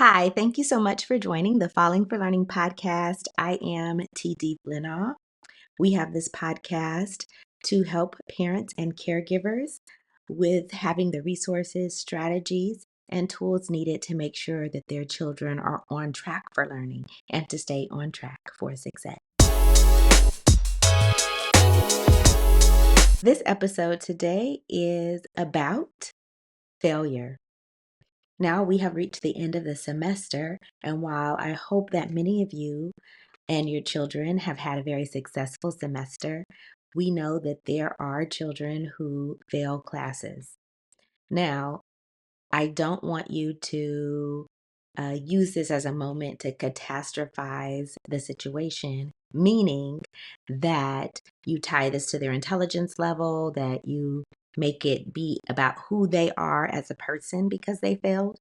Hi, thank you so much for joining the Falling for Learning podcast. I am TD Flenaugh. We have this podcast to help parents and caregivers with having the resources, strategies, and tools needed to make sure that their children are on track for learning and to stay on track for success. This episode today is about failure. Now we have reached the end of the semester, and while I hope that many of you and your children have had a very successful semester, we know that there are children who fail classes. Now, I don't want you to use this as a moment to catastrophize the situation, meaning that you tie this to their intelligence level, that you make it be about who they are as a person because they failed.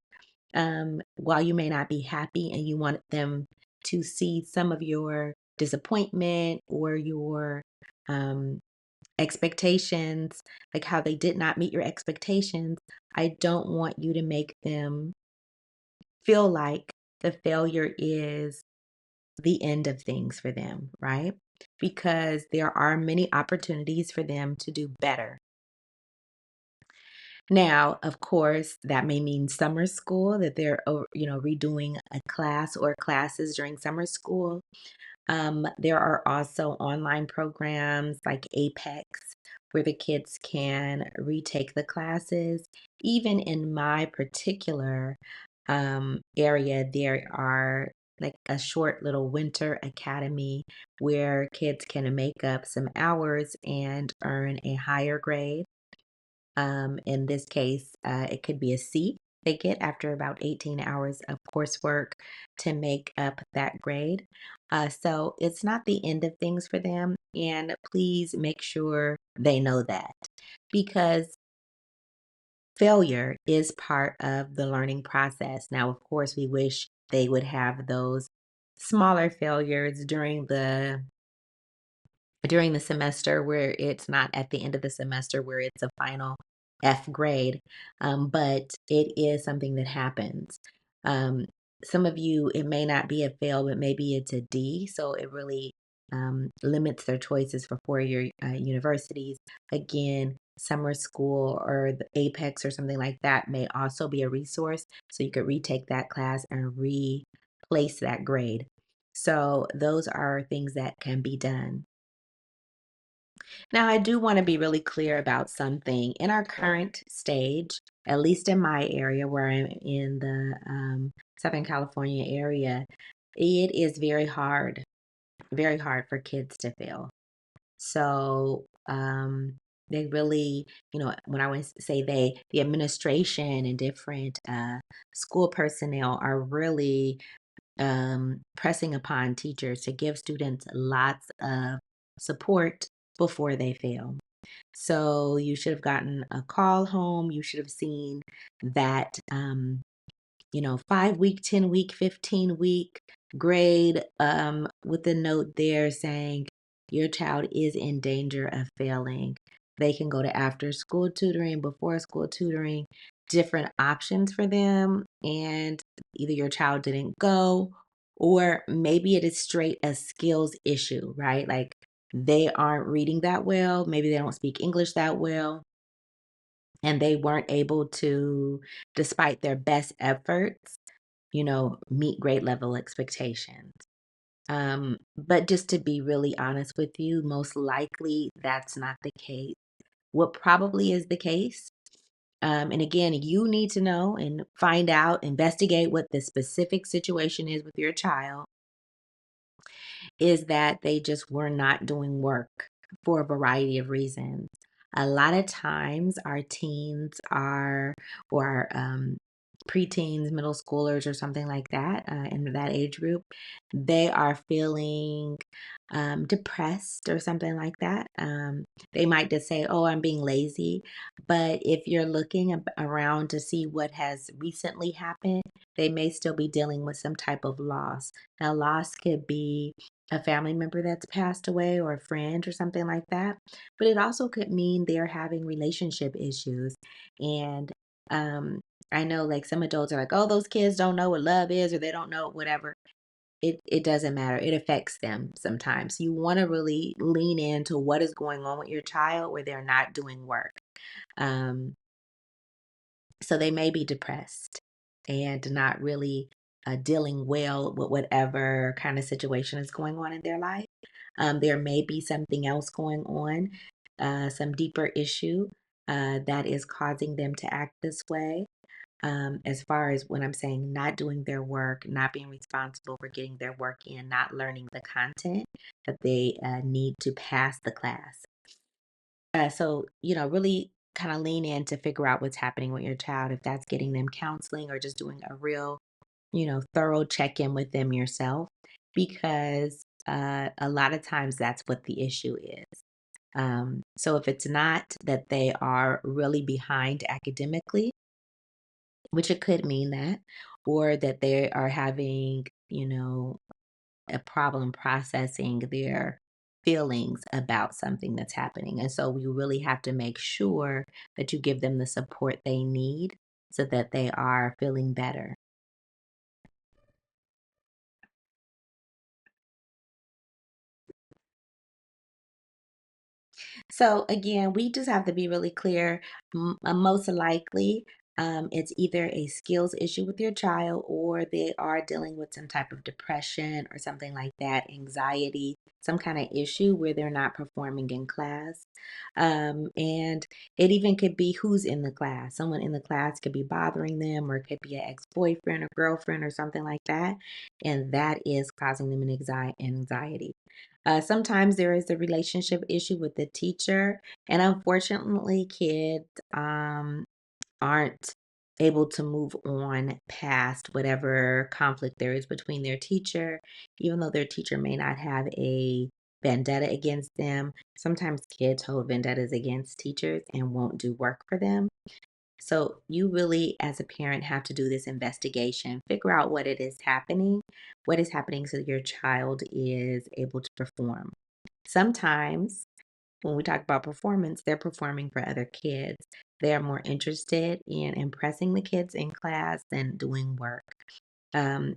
While you may not be happy and you want them to see some of your disappointment or your um, expectations, like how they did not meet your expectations, I don't want you to make them feel like the failure is the end of things for them, right? Because there are many opportunities for them to do better. Now, of course, that may mean summer school, that they're, redoing a class or classes during summer school. There are also online programs like Apex where the kids can retake the classes. Even in my particular area, there are like a short little winter academy where kids can make up some hours and earn a higher grade. In this case, it could be a C they get after about 18 hours of coursework to make up that grade. So it's not the end of things for them. And please make sure they know that because failure is part of the learning process. Now, of course, we wish they would have those smaller failures during the semester where it's not at the end of the semester where it's a final F grade, but it is something that happens. Um, some of you, it may not be a fail, but maybe it's a D, so it really limits their choices for four-year universities. Again, summer school or the Apex or something like that may also be a resource, so you could retake that class and replace that grade. So those are things that can be done. Now, I do want to be really clear about something. In our current stage, at least in my area where I'm in the Southern California area, it is very hard for kids to fail. So, they really, when I would say they, the administration and different school personnel are really pressing upon teachers to give students lots of support before they fail. So you should have gotten a call home. You should have seen that, 5 week, 10 week, 15-week grade with a note there saying your child is in danger of failing. They can go to after school tutoring, before school tutoring, different options for them. And either your child didn't go, or maybe it is straight a skills issue, right? Like they aren't reading that well. Maybe they don't speak English that well. And they weren't able to, despite their best efforts, meet grade level expectations. But just to be really honest with you, most likely that's not the case. What probably is the case, and again, you need to know and find out, investigate what the specific situation is with your child, is that they just were not doing work for a variety of reasons. A lot of times, our teens are, or our preteens, middle schoolers, or something like that, in that age group, they are feeling depressed or something like that. They might just say, "Oh, I'm being lazy." But if you're looking around to see what has recently happened, they may still be dealing with some type of loss. Now, loss could be a family member that's passed away or a friend or something like that. But it also could mean they're having relationship issues. And I know like some adults are like, oh, those kids don't know what love is or they don't know whatever. It doesn't matter. It affects them sometimes. You want to really lean into what is going on with your child where they're not doing work. Um, so they may be depressed and not really dealing well with whatever kind of situation is going on in their life. There may be something else going on, some deeper issue that is causing them to act this way. As far as when I'm saying not doing their work, not being responsible for getting their work in, not learning the content that they need to pass the class. So, really kind of lean in to figure out what's happening with your child, if that's getting them counseling or just doing a real, thorough check in with them yourself, because a lot of times that's what the issue is. So if it's not that they are really behind academically, which it could mean that, or that they are having, a problem processing their feelings about something that's happening. And so we really have to make sure that you give them the support they need so that they are feeling better. So again, we just have to be really clear. Most likely, it's either a skills issue with your child or they are dealing with some type of depression or something like that, anxiety, some kind of issue where they're not performing in class. And it even could be who's in the class. Someone in the class could be bothering them, or it could be an ex-boyfriend or girlfriend or something like that. And that is causing them an anxiety. Sometimes there is a relationship issue with the teacher, and unfortunately, kids aren't able to move on past whatever conflict there is between their teacher, even though their teacher may not have a vendetta against them. Sometimes kids hold vendettas against teachers and won't do work for them. So you really, as a parent, have to do this investigation, figure out what is happening so your child is able to perform. Sometimes when we talk about performance, they're performing for other kids. They are more interested in impressing the kids in class than doing work.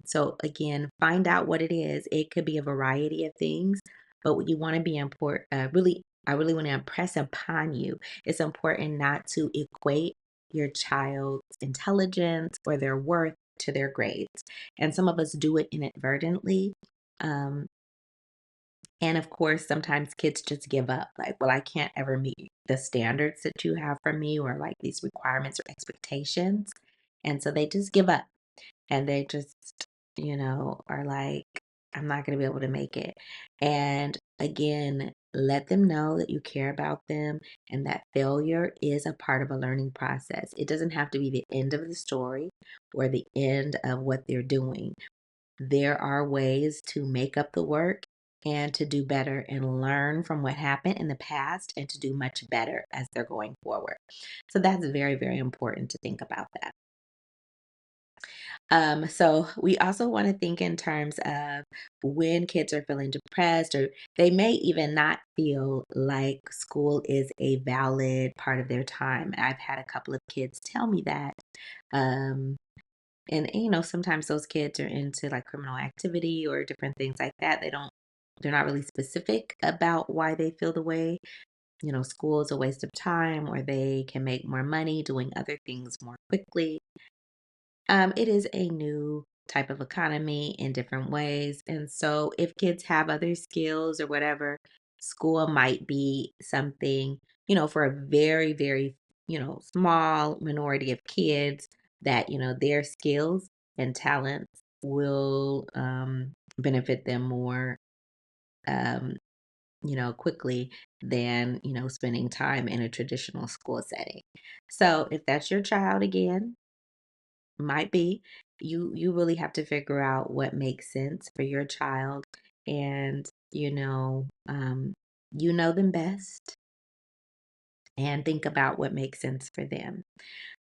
So again, find out what it is. It could be a variety of things, but what you want to be important, I really want to impress upon you. It's important not to equate your child's intelligence or their worth to their grades. And some of us do it inadvertently. Um, and of course, sometimes kids just give up. Like, well, I can't ever meet the standards that you have for me, or like these requirements or expectations. And so they just give up and they just, are like, I'm not going to be able to make it. And again, let them know that you care about them and that failure is a part of a learning process. It doesn't have to be the end of the story or the end of what they're doing. There are ways to make up the work and to do better and learn from what happened in the past and to do much better as they're going forward. So that's very, very important to think about that. So we also want to think in terms of when kids are feeling depressed, or they may even not feel like school is a valid part of their time. I've had a couple of kids tell me that. Um, and sometimes those kids are into like criminal activity or different things like that. They're not really specific about why they feel the way. School is a waste of time, or they can make more money doing other things more quickly. It is a new type of economy in different ways. And so if kids have other skills or whatever, school might be something, for a very, very, small minority of kids that, their skills and talents will benefit them more, um, quickly than, spending time in a traditional school setting. So if that's your child again, might be. You really have to figure out what makes sense for your child, and you know them best, and think about what makes sense for them.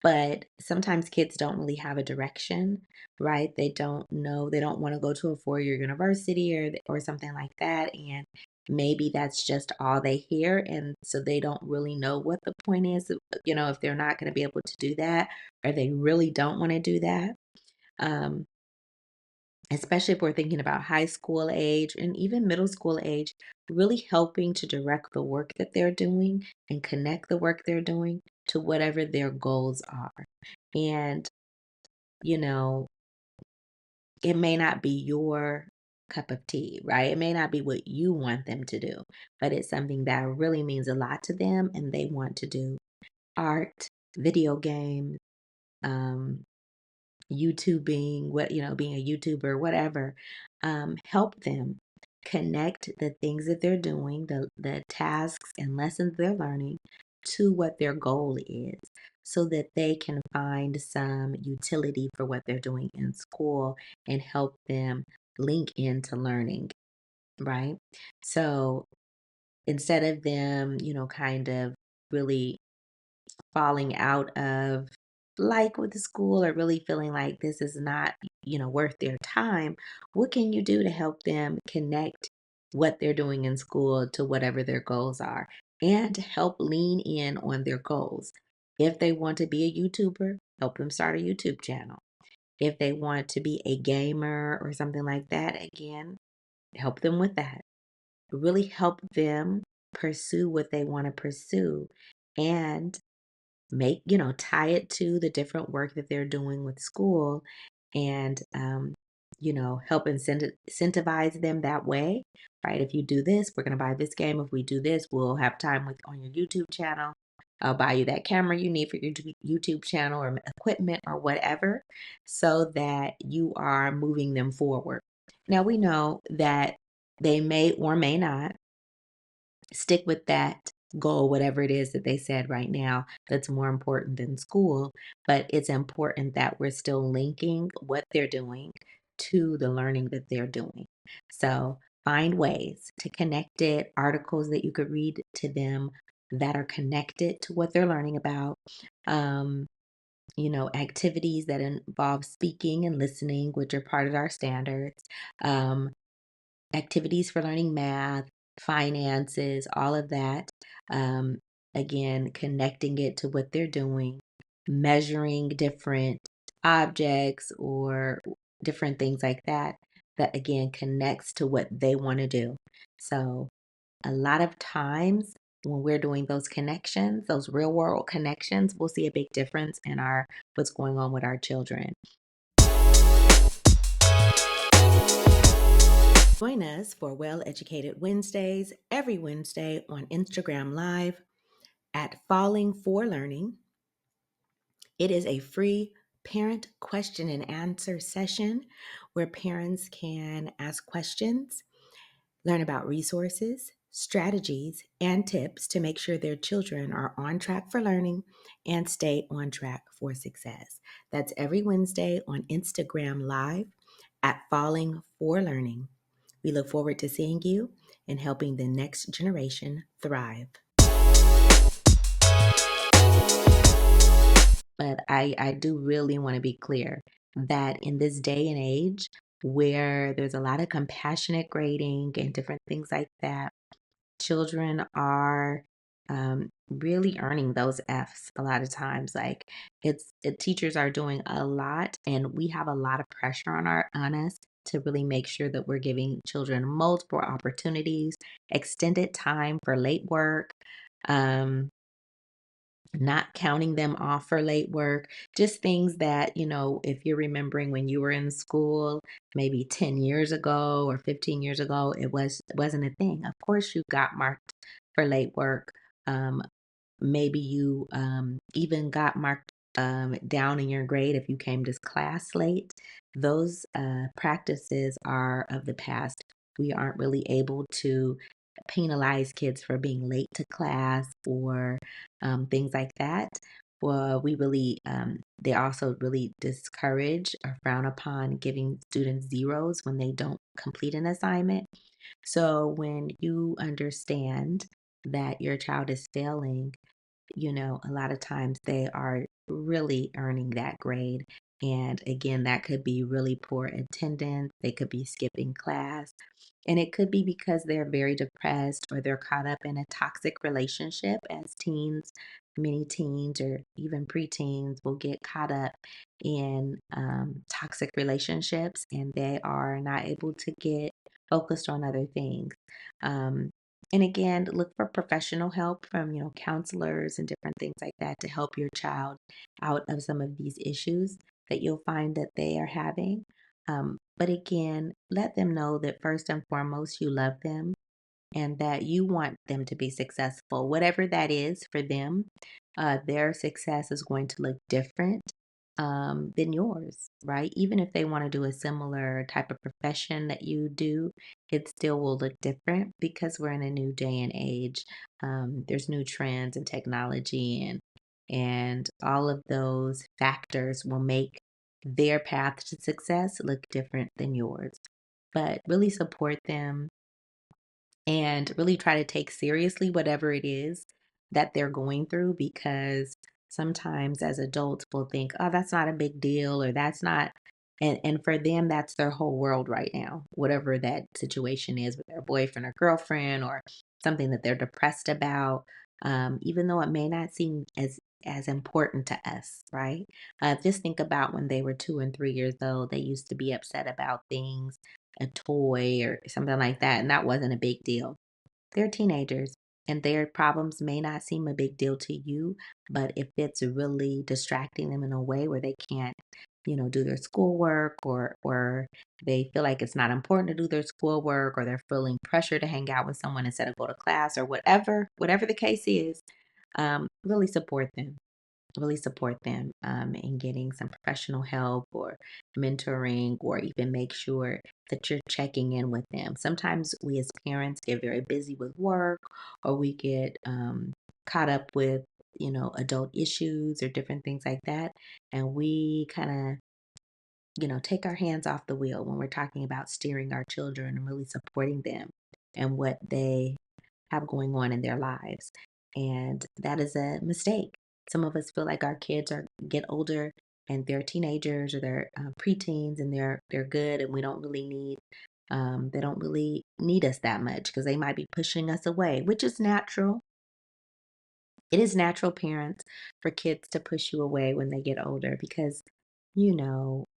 But sometimes kids don't really have a direction, right? They don't know, they don't want to go to a four-year university or something like that, and maybe that's just all they hear. And so they don't really know what the point is, if they're not going to be able to do that, or they really don't want to do that. Um, Especially if we're thinking about high school age and even middle school age, really helping to direct the work that they're doing and connect the work they're doing to whatever their goals are. And, you know, it may not be your cup of tea, right? It may not be what you want them to do, but it's something that really means a lot to them and they want to do. Art, video games, um, YouTubing, being a YouTuber, whatever, help them connect the things that they're doing, the tasks and lessons they're learning to what their goal is so that they can find some utility for what they're doing in school and help them link into learning, right? So instead of them, kind of really falling out of like with the school or really feeling like this is not, worth their time, what can you do to help them connect what they're doing in school to whatever their goals are and help lean in on their goals? If they want to be a YouTuber, help them start a YouTube channel. If they want to be a gamer or something like that, again, help them with that. Really help them pursue what they want to pursue and tie it to the different work that they're doing with school and, help incentivize them that way, right? If you do this, we're going to buy this game. If we do this, we'll have time on your YouTube channel. I'll buy you that camera you need for your YouTube channel or equipment or whatever so that you are moving them forward. Now, we know that they may or may not stick with that goal, whatever it is that they said right now that's more important than school. But it's important that we're still linking what they're doing to the learning that they're doing. So find ways to connect it, articles that you could read to them that are connected to what they're learning about. Um, Activities that involve speaking and listening, which are part of our standards. Um, Activities for learning math, finances, all of that. Um, Again, connecting it to what they're doing, measuring different objects or different things like that, that again connects to what they want to do. So, a lot of times when we're doing those connections, those real world connections, we'll see a big difference in our what's going on with our children. Join us for Well Educated Wednesdays every Wednesday on Instagram Live at Falling for Learning. It is a free parent question and answer session where parents can ask questions, learn about resources, strategies, and tips to make sure their children are on track for learning and stay on track for success. That's every Wednesday on Instagram Live at Falling for Learning. We look forward to seeing you and helping the next generation thrive. But I do really want to be clear that in this day and age where there's a lot of compassionate grading and different things like that, children are really earning those Fs a lot of times. Like teachers are doing a lot, and we have a lot of pressure on us to really make sure that we're giving children multiple opportunities, extended time for late work. Um, Not counting them off for late work, just things that, if you're remembering when you were in school, maybe 10 years ago or 15 years ago, wasn't a thing. Of course, you got marked for late work. Um, Maybe you even got marked down in your grade if you came to class late. Those practices are of the past. We aren't really able to penalize kids for being late to class or things like that. Well, they also really discourage or frown upon giving students zeros when they don't complete an assignment. So when you understand that your child is failing, a lot of times they are really earning that grade. And again, that could be really poor attendance. They could be skipping class. And it could be because they're very depressed or they're caught up in a toxic relationship as teens. Many teens or even preteens will get caught up in toxic relationships and they are not able to get focused on other things. Um, and again, look for professional help from, counselors and different things like that to help your child out of some of these issues that you'll find that they are having. But again, let them know that first and foremost, you love them and that you want them to be successful, whatever that is for them. Their success is going to look different than yours, right? Even if they want to do a similar type of profession that you do, it still will look different because we're in a new day and age. There's new trends and technology, and all of those factors will make their path to success look different than yours. But really support them and really try to take seriously whatever it is that they're going through because sometimes as adults we'll think, oh, that's not a big deal or that's not and for them that's their whole world right now, whatever that situation is with their boyfriend or girlfriend or something that they're depressed about, even though it may not seem as important to us, right? Just think about when they were 2 and 3 years old, they used to be upset about things, a toy or something like that, and that wasn't a big deal. They're teenagers and their problems may not seem a big deal to you, but if it's really distracting them in a way where they can't, do their schoolwork or they feel like it's not important to do their schoolwork or they're feeling pressure to hang out with someone instead of go to class or whatever the case is, really support them in getting some professional help or mentoring, or even make sure that you're checking in with them. Sometimes we as parents get very busy with work or we get caught up with, adult issues or different things like that. And we kind of, take our hands off the wheel when we're talking about steering our children and really supporting them and what they have going on in their lives. And that is a mistake. Some of us feel like our kids are get older and they're teenagers or they're preteens and they're good and we don't really need they don't really need us that much because they might be pushing us away, which is natural. It is natural, parents, for kids to push you away when they get older because,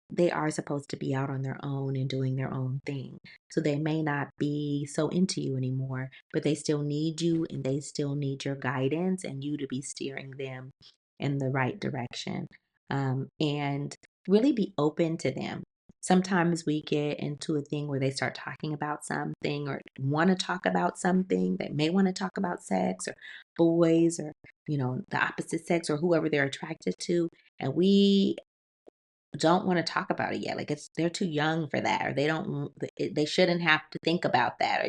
they are supposed to be out on their own and doing their own thing. So they may not be so into you anymore, but they still need you and they still need your guidance and you to be steering them in the right direction. And really be open to them. Sometimes we get into a thing where they start talking about something or want to talk about something. They may want to talk about sex or boys or the opposite sex or whoever they're attracted to, and we don't want to talk about it yet. Like they're too young for that, or they don't, they shouldn't have to think about that,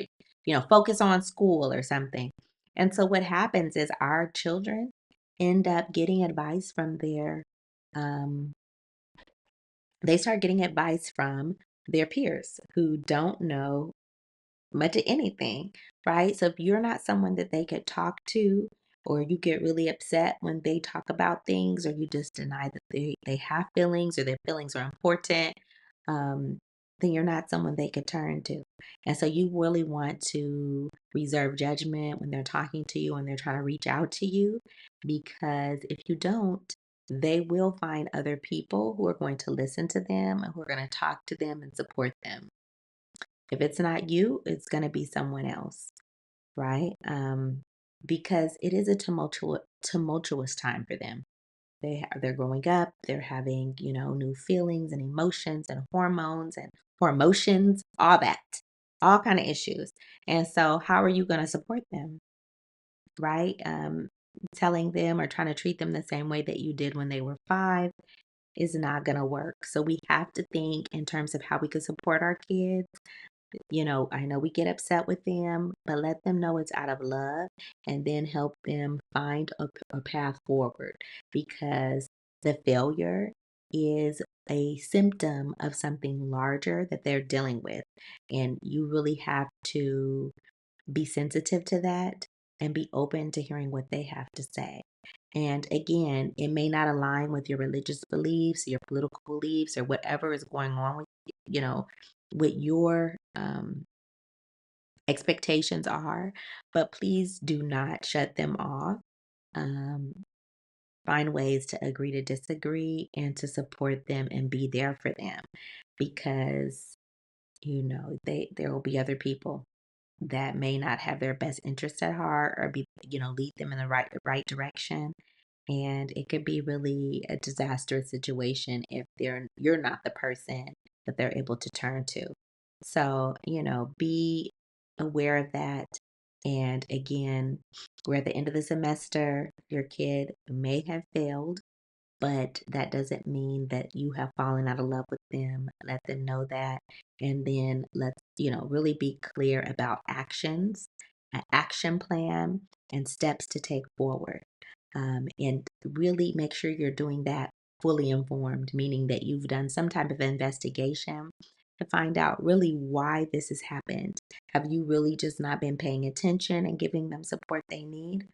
or focus on school or something. And so what happens is our children end up getting advice from um, they start getting advice from their peers who don't know much of anything, right? So if you're not someone that they could talk to, or you get really upset when they talk about things, or you just deny that they have feelings or their feelings are important, um, then you're not someone they could turn to. And so you really want to reserve judgment when they're talking to you and they're trying to reach out to you, because if you don't, they will find other people who are going to listen to them and who are going to talk to them and support them. If it's not you, it's going to be someone else, right? Because it is a tumultuous time for them. They're growing up, they're having, new feelings and emotions and hormones and hormotions, all that, all kind of issues. And so how are you going to support them, right? Telling them or trying to treat them the same way that you did when they were 5 is not going to work. So we have to think in terms of how we can support our kids. I know we get upset with them, but let them know it's out of love and then help them find a path forward, because the failure is a symptom of something larger that they're dealing with. And you really have to be sensitive to that and be open to hearing what they have to say. And again, it may not align with your religious beliefs, your political beliefs, or whatever is going on with, you know, with your expectations are, but please do not shut them off. Um, Find ways to agree to disagree and to support them and be there for them because there will be other people that may not have their best interest at heart or be lead them in the right direction, and it could be really a disastrous situation if you're not the person that they're able to turn to. So, be aware of that. And again, we're at the end of the semester. Your kid may have failed, but that doesn't mean that you have fallen out of love with them. Let them know that. And then let's, really be clear about actions, an action plan, and steps to take forward. And really make sure you're doing that fully informed, meaning that you've done some type of investigation to find out really why this has happened. Have you really just not been paying attention and giving them support they need?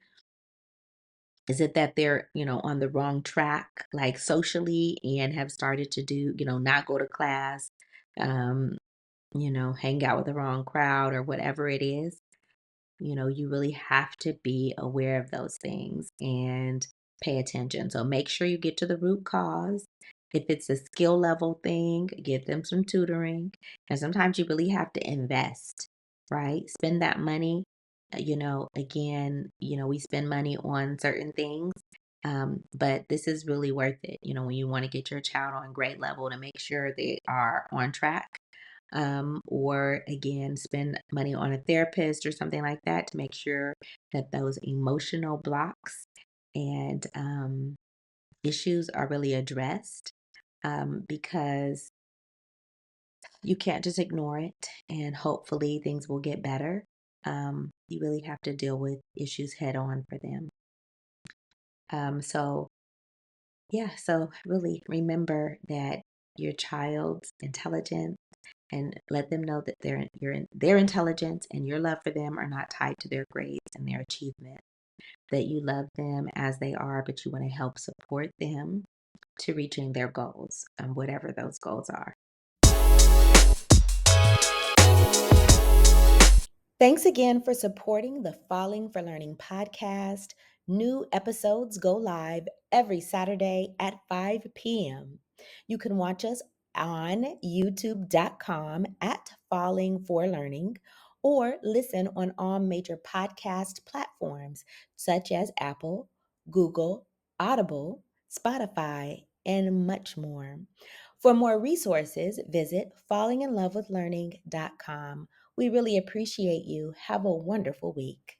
Is it that they're, on the wrong track, like socially, and have started to do, not go to class, um, hang out with the wrong crowd or whatever it is? You really have to be aware of those things and pay attention. So make sure you get to the root cause. If it's a skill level thing, get them some tutoring. And sometimes you really have to invest, right? Spend that money. Again, we spend money on certain things, but this is really worth it. When you want to get your child on grade level to make sure they are on track, or again, spend money on a therapist or something like that to make sure that those emotional blocks and issues are really addressed, because you can't just ignore it and hopefully things will get better. You really have to deal with issues head on for them. So, yeah, so really remember that your child's intelligence and let them know that their intelligence and your love for them are not tied to their grades and their achievement. That you love them as they are, but you want to help support them to reaching their goals, whatever those goals are. Thanks again for supporting the Falling for Learning podcast. New episodes go live every Saturday at 5 p.m. You can watch us on youtube.com at Falling for Learning or listen on all major podcast platforms such as Apple, Google, Audible, Spotify, and much more. For more resources, visit fallinginlovewithlearning.com. We really appreciate you. Have a wonderful week.